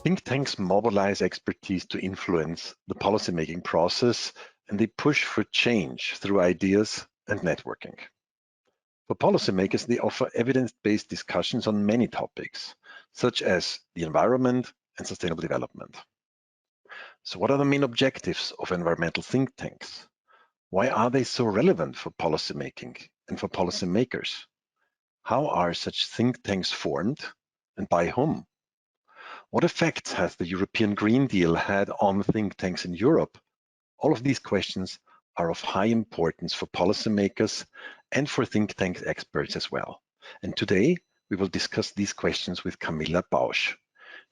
Think tanks mobilize expertise to influence the policymaking process, and they push for change through ideas and networking. For policymakers, they offer evidence-based discussions on many topics, such as the environment and sustainable development. So what are the main objectives of environmental think tanks? Why are they so relevant for policymaking and for policymakers? How are such think tanks formed and by whom? What effects has the European Green Deal had on think tanks in Europe? All of these questions are of high importance for policymakers and for think tank experts as well. And today, we will discuss these questions with Camilla Bausch,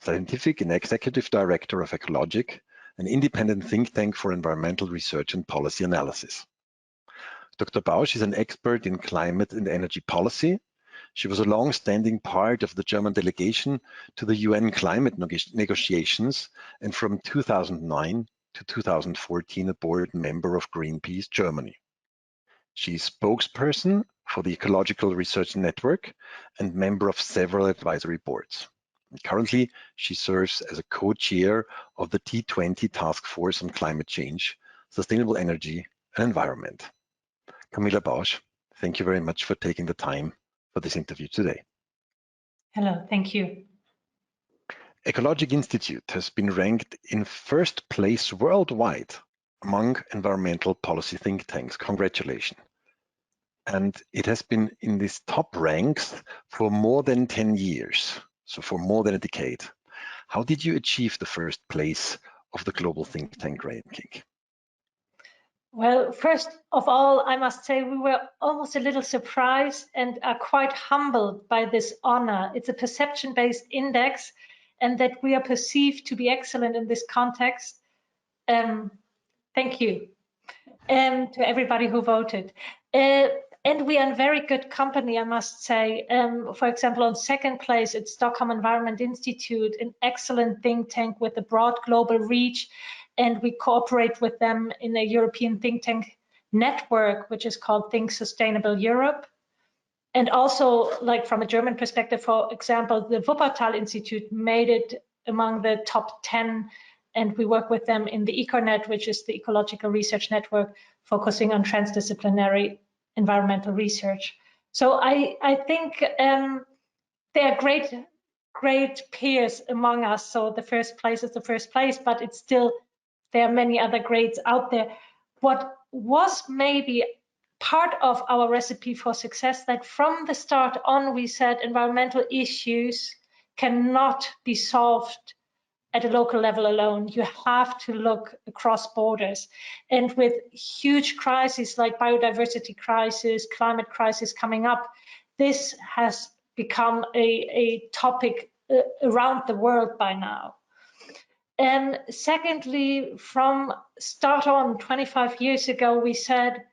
Scientific and Executive Director of Ecologic, an independent think tank for environmental research and policy analysis. Dr. Bausch is an expert in climate and energy policy. She was a long-standing part of the German delegation to the UN climate negotiations, and from 2009 to 2014 a board member of Greenpeace Germany. She is spokesperson for the Ecological Research Network and member of several advisory boards. And currently, she serves as a co-chair of the T20 Task Force on Climate Change, Sustainable Energy and Environment. Camilla Bausch, thank you very much for taking the time for this interview today. Hello, thank you. Ecologic Institute has been ranked in first place worldwide among environmental policy think tanks. Congratulations. And it has been in these top ranks for more than 10 years, so for more than a decade. How did you achieve the first place of the global think tank ranking? Well, first of all, I must say we were almost a little surprised and are quite humbled by this honor. It's a perception-based index, and that we are perceived to be excellent in this context. Thank you, and to everybody who voted. And we are in very good company, I must say. For example, on second place, it's Stockholm Environment Institute, an excellent think tank with a broad global reach. And we cooperate with them in a European think tank network, which is called Think Sustainable Europe. And also, like from a German perspective, for example, the Wuppertal Institute made it among the top 10, and we work with them in the EcoNet, which is the Ecological Research Network, focusing on transdisciplinary environmental research. So I think they are great peers among us. So the first place is the first place, but it's still, there are many other grades out there. What was maybe part of our recipe for success, that from the start on, we said environmental issues cannot be solved at a local level alone. You have to look across borders. And with huge crises like biodiversity crisis, climate crisis coming up, this has become a topic around the world by now. And secondly, from start on 25 years ago, we said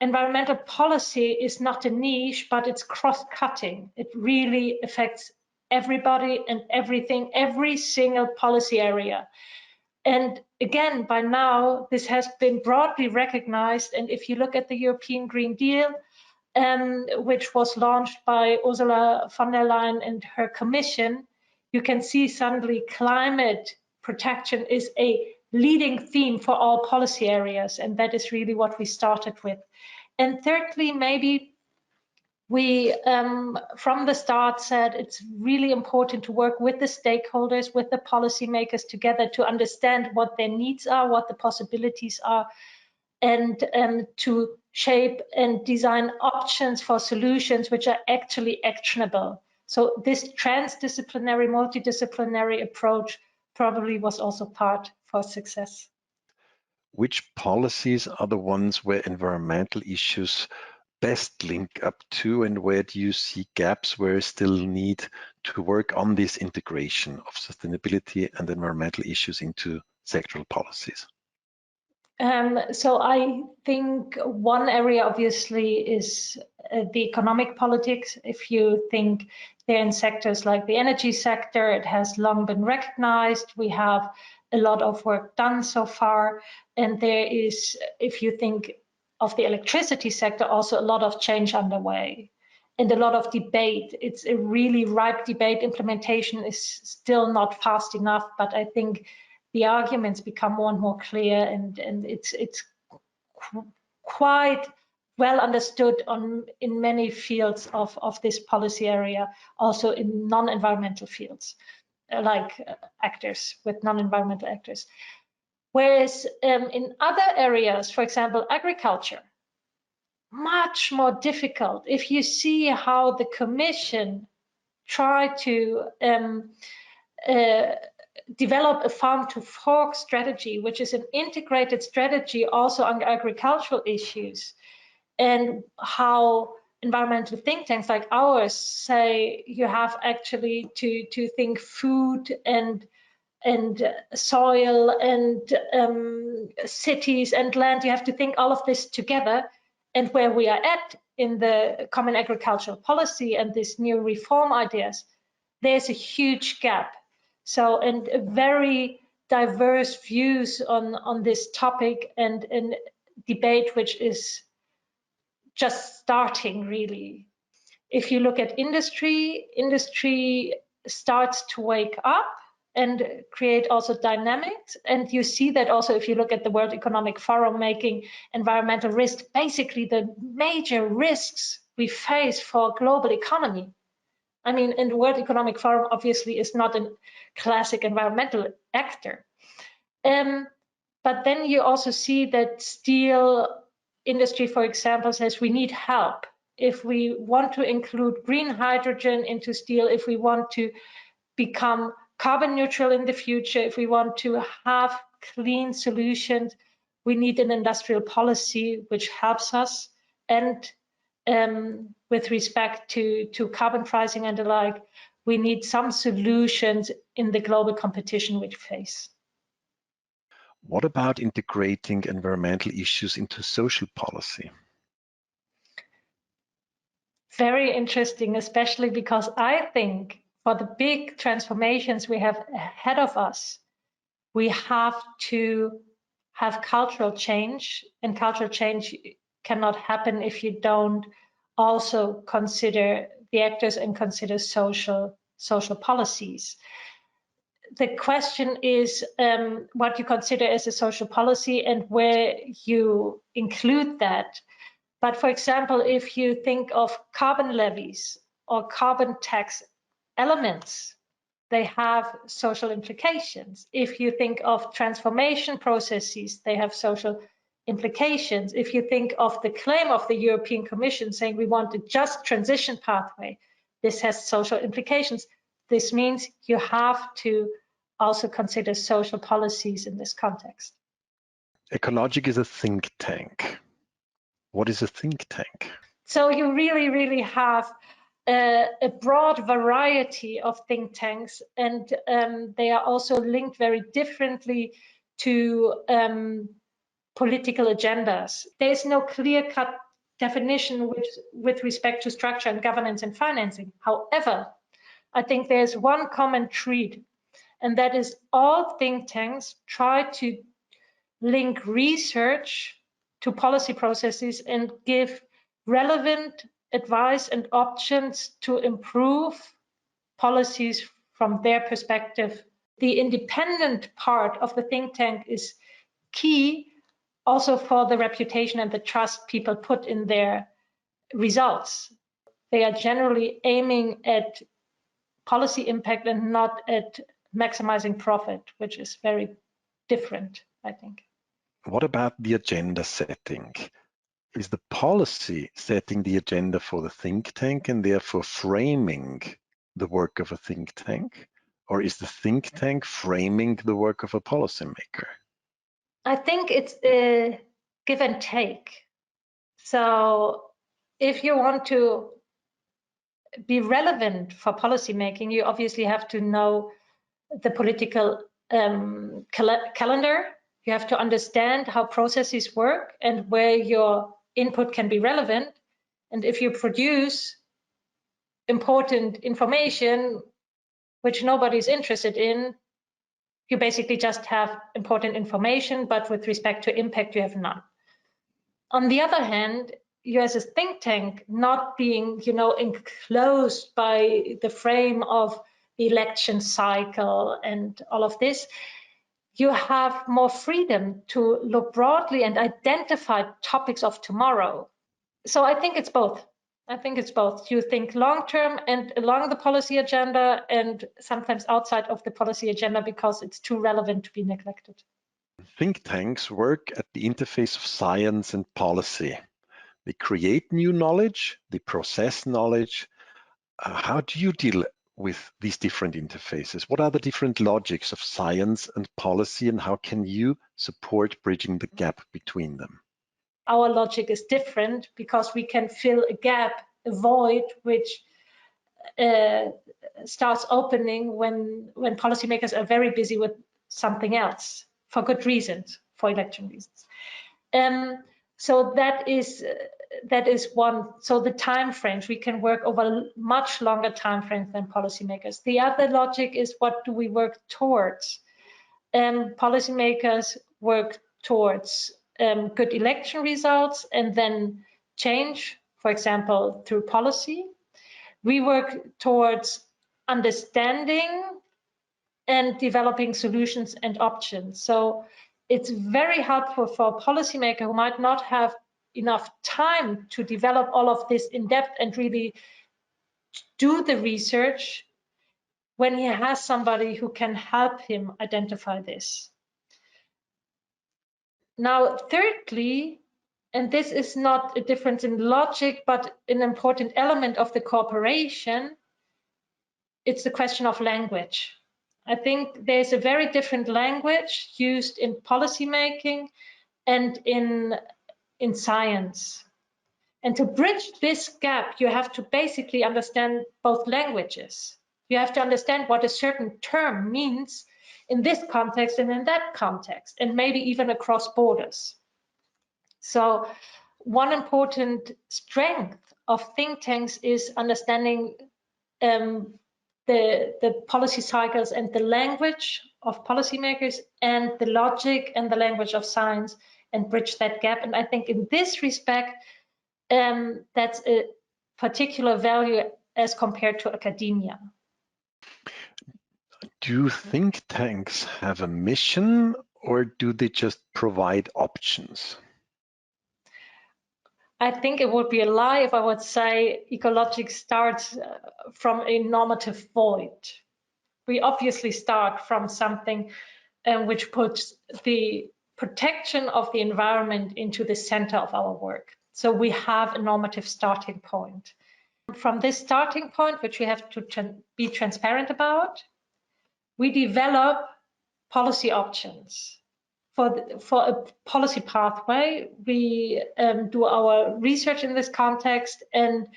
environmental policy is not a niche, but it's cross-cutting. It really affects everybody and everything, every single policy area. And again, by now, this has been broadly recognized. And if you look at the European Green Deal, which was launched by Ursula von der Leyen and her commission, you can see suddenly climate protection is a leading theme for all policy areas. And that is really what we started with. And thirdly, maybe we, from the start, said it's really important to work with the stakeholders, with the policymakers together to understand what their needs are, what the possibilities are, and to shape and design options for solutions which are actually actionable. So this transdisciplinary, multidisciplinary approach probably was also part for success. Which policies are the ones where environmental issues best link up to, and where do you see gaps where you still need to work on this integration of sustainability and environmental issues into sectoral policies? So I think one area obviously is the economic politics. If you think they're in sectors like the energy sector, it has long been recognized. We have a lot of work done so far. And there is, if you think of the electricity sector, also a lot of change underway. and a lot of debate. It's a really ripe debate. Implementation is still not fast enough, but I think the arguments become more and more clear, and it's quite well understood in many fields of this policy area, also in non-environmental fields, like actors with non-environmental actors. Whereas in other areas, for example, agriculture, much more difficult. If you see how the Commission tried to develop a farm-to-fork strategy, which is an integrated strategy also on agricultural issues, and how environmental think tanks like ours say you have actually to think food and soil and cities and land. You have to think all of this together. And where we are at in the common agricultural policy and these new reform ideas, there's a huge gap. So, and very diverse views on this topic, and debate which is just starting, really. If you look at industry starts to wake up and create also dynamics. And you see that also if you look at the World Economic Forum making environmental risk, basically the major risks we face for global economy. I mean, and the World Economic Forum obviously is not a classic environmental actor. But then you also see that steel industry, for example, says we need help. If we want to include green hydrogen into steel, if we want to become carbon neutral in the future, if we want to have clean solutions, we need an industrial policy which helps us. And with respect to carbon pricing and the like, we need some solutions in the global competition we face. What about integrating environmental issues into social policy? Very interesting, especially because I think for the big transformations we have ahead of us, we have to have cultural change, and cultural change cannot happen if you don't also consider the actors and consider social policies. The question is what you consider as a social policy and where you include that. But for example, if you think of carbon levies or carbon tax elements, they have social implications. If you think of transformation processes, they have social implications. If you think of the claim of the European Commission saying we want a just transition pathway, this has social implications. This means you have to also consider social policies in this context. Ecologic is a think tank. What is a think tank? So you really have a broad variety of think tanks, and they are also linked very differently to political agendas. There is no clear-cut definition with respect to structure and governance and financing. However, I think there's one common trait, and that is all think tanks try to link research to policy processes and give relevant advice and options to improve policies from their perspective. The independent part of the think tank is key also for the reputation and the trust people put in their results. They are generally aiming at policy impact and not at maximizing profit, which is very different, I think. What about the agenda setting? Is the policy setting the agenda for the think tank and therefore framing the work of a think tank? Or is the think tank framing the work of a policymaker? I think it's a give and take. So if you want to be relevant for policymaking, you obviously have to know the political calendar. You have to understand how processes work and where your input can be relevant. And if you produce important information which nobody's interested in, you basically just have important information, but with respect to impact, you have none. On the other hand, you as a think tank not being, enclosed by the frame of the election cycle and all of this, you have more freedom to look broadly and identify topics of tomorrow. So I think it's both. You think long-term and along the policy agenda, and sometimes outside of the policy agenda because it's too relevant to be neglected. Think tanks work at the interface of science and policy. They create new knowledge, they process knowledge. How do you deal with these different interfaces? What are the different logics of science and policy, and how can you support bridging the gap between them? Our logic is different because we can fill a gap, a void, which starts opening when policymakers are very busy with something else for good reasons, for election reasons. So that is one. So the time frames, we can work over much longer time frames than policymakers. The other logic is, what do we work towards? Policymakers work towards good election results and then change, for example, through policy. We work towards understanding and developing solutions and options. So it's very helpful for a policymaker who might not have enough time to develop all of this in depth and really do the research when he has somebody who can help him identify this. Now, thirdly, and this is not a difference in logic, but an important element of the cooperation, it's the question of language. I think there's a very different language used in policymaking and in science. And to bridge this gap, you have to basically understand both languages. You have to understand what a certain term means in this context and in that context, and maybe even across borders. So one important strength of think tanks is understanding the policy cycles and the language of policymakers and the logic and the language of science, and bridge that gap. And I think in this respect, that's a particular value as compared to academia. Do think tanks have a mission, or do they just provide options? I think it would be a lie if I would say Ecologics starts from a normative void. We obviously start from something which puts the protection of the environment into the center of our work. So we have a normative starting point. From this starting point, which we have to be transparent about, we develop policy options. For a policy pathway, we do our research in this context, and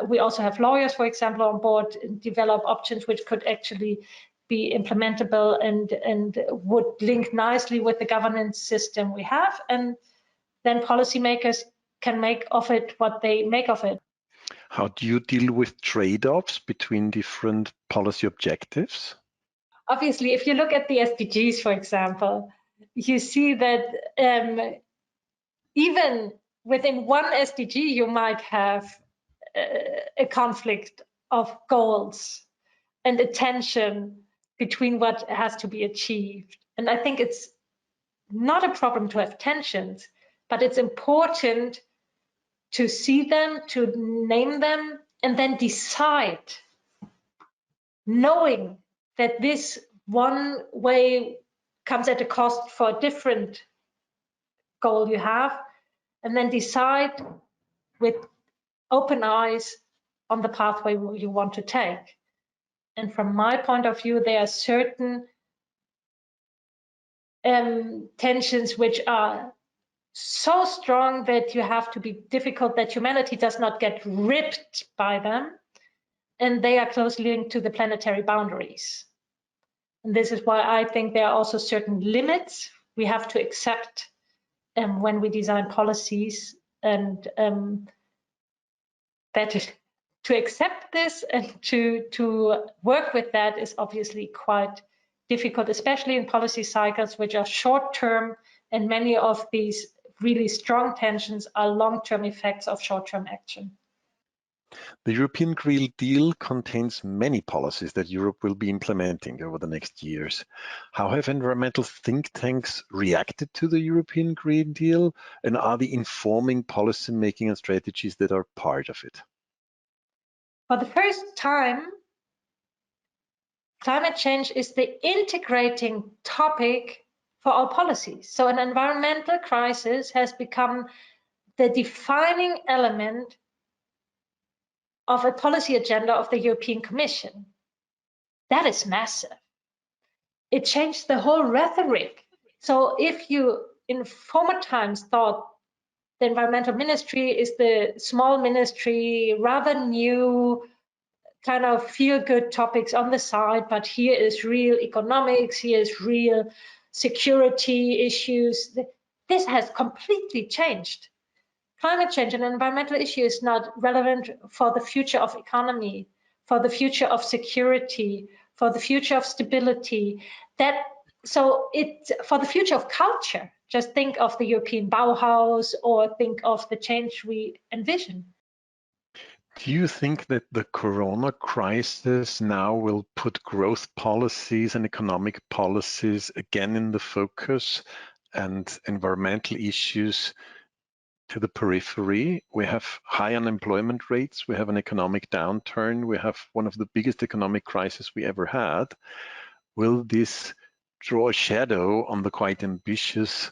we also have lawyers, for example, on board, and develop options which could actually be implementable and would link nicely with the governance system we have, and then policymakers can make of it what they make of it. How do you deal with trade-offs between different policy objectives? Obviously, if you look at the SDGs, for example, you see that even within one SDG, you might have a conflict of goals and a tension between what has to be achieved. And I think it's not a problem to have tensions, but it's important to see them, to name them, and then decide, knowing that this one way comes at a cost for a different goal you have, and then decide with open eyes on the pathway you want to take. And from my point of view, there are certain tensions which are so strong that you have to be difficult, that humanity does not get ripped by them, and they are closely linked to the planetary boundaries. And this is why I think there are also certain limits we have to accept when we design policies, and that to accept this and to work with that is obviously quite difficult, especially in policy cycles which are short-term, and many of these really strong tensions are long-term effects of short-term action. The European Green Deal contains many policies that Europe will be implementing over the next years. How have environmental think tanks reacted to the European Green Deal, and are they informing policy making and strategies that are part of it? For the first time, climate change is the integrating topic for all policies. So an environmental crisis has become the defining element of a policy agenda of the European Commission. That is massive. It changed the whole rhetoric. So if you in former times thought the environmental ministry is the small ministry, rather new, kind of feel-good topics on the side, but here is real economics, here is real security issues. This has completely changed. Climate change and environmental issue is not relevant for the future of economy, for the future of security, for the future of stability. For the future of culture. Just think of the European Bauhaus or think of the change we envision. Do you think that the corona crisis now will put growth policies and economic policies again in the focus and environmental issues to the periphery? We have high unemployment rates, we have an economic downturn, we have one of the biggest economic crises we ever had. Will this draw a shadow on the quite ambitious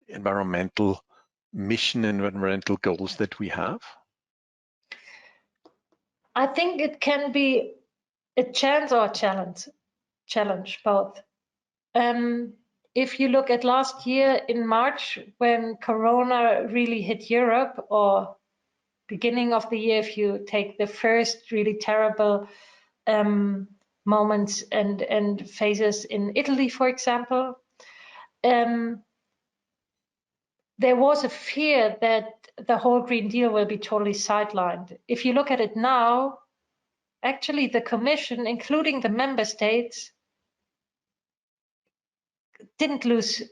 environmental mission and environmental goals that we have? I think it can be a chance or a challenge both. If you look at last year in March, when Corona really hit Europe, or beginning of the year, if you take the first really terrible moments and phases in Italy, for example, there was a fear that the whole Green Deal will be totally sidelined. If you look at it now, actually the Commission, including the member states, didn't lose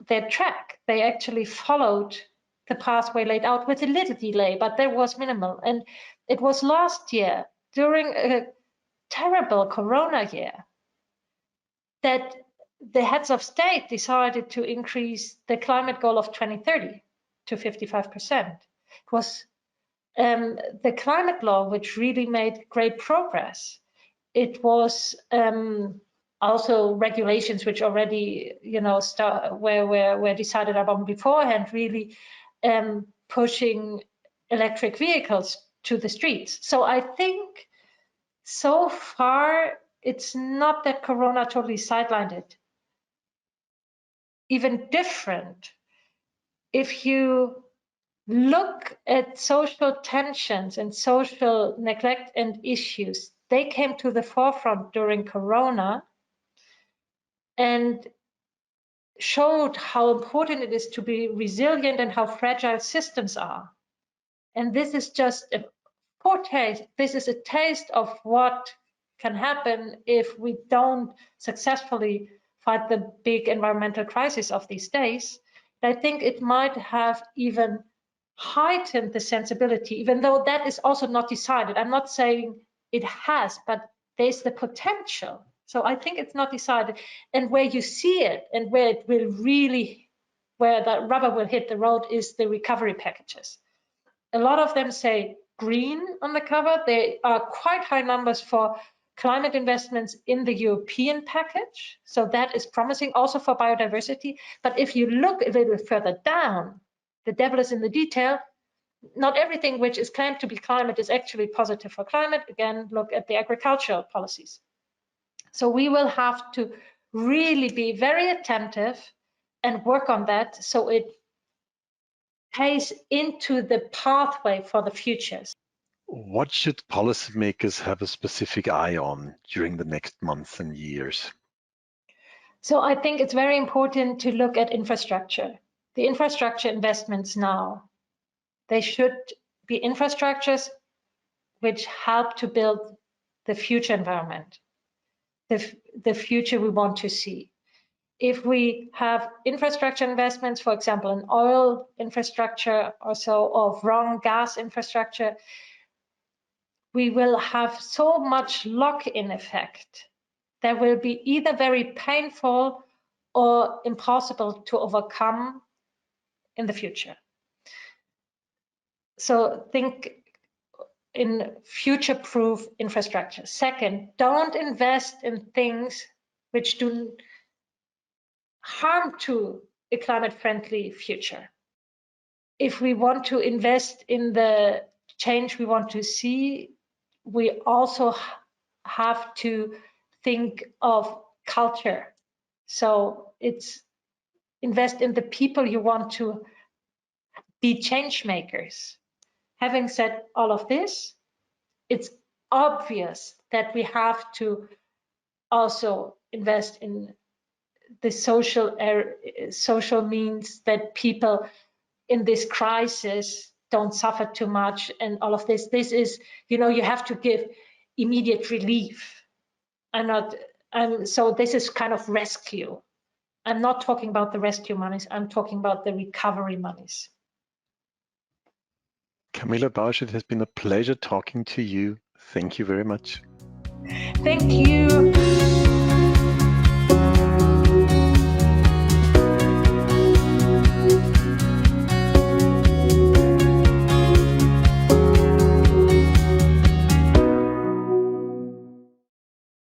their track. They actually followed the pathway laid out with a little delay, but there was minimal. And it was last year, during a terrible Corona year, that the heads of state decided to increase the climate goal of 2030 to 55%. It was the climate law which really made great progress. It was also regulations which already, were decided upon beforehand, really pushing electric vehicles to the streets. So I think so far it's not that Corona totally sidelined it. Even different, if you look at social tensions and social neglect and issues, they came to the forefront during Corona and showed how important it is to be resilient and how fragile systems are. And this is just a foretaste. This is a taste of what can happen if we don't successfully fight the big environmental crisis of these days. I think it might have even heightened the sensibility, even though that is also not decided. I'm not saying it has, but there's the potential. So I think it's not decided. And where you see it and where it will really, where the rubber will hit the road is the recovery packages. A lot of them say green on the cover. There are quite high numbers for climate investments in the European package. So that is promising also for biodiversity. But if you look a little further down, the devil is in the detail. Not everything which is claimed to be climate is actually positive for climate. Again, look at the agricultural policies. So we will have to really be very attentive and work on that so it pays into the pathway for the futures. What should policymakers have a specific eye on during the next months and years? So I think it's very important to look at infrastructure. The infrastructure investments now, they should be infrastructures which help to build the future environment, the future we want to see. if we have infrastructure investments, for example, in oil infrastructure or so, or wrong gas infrastructure, we will have so much lock-in effect that will be either very painful or impossible to overcome in the future. So think in future-proof infrastructure. Second, don't invest in things which do harm to a climate-friendly future. If we want to invest in the change we want to see, we also have to think of culture. So it's invest in the people you want to be change makers. Having said all of this, it's obvious that we have to also invest in the social means that people in this crisis don't suffer too much, and all of this. This is, you have to give immediate relief. So this is kind of rescue. I'm not talking about the rescue monies, I'm talking about the recovery monies. Camilla Bausch, it has been a pleasure talking to you. Thank you very much. Thank you.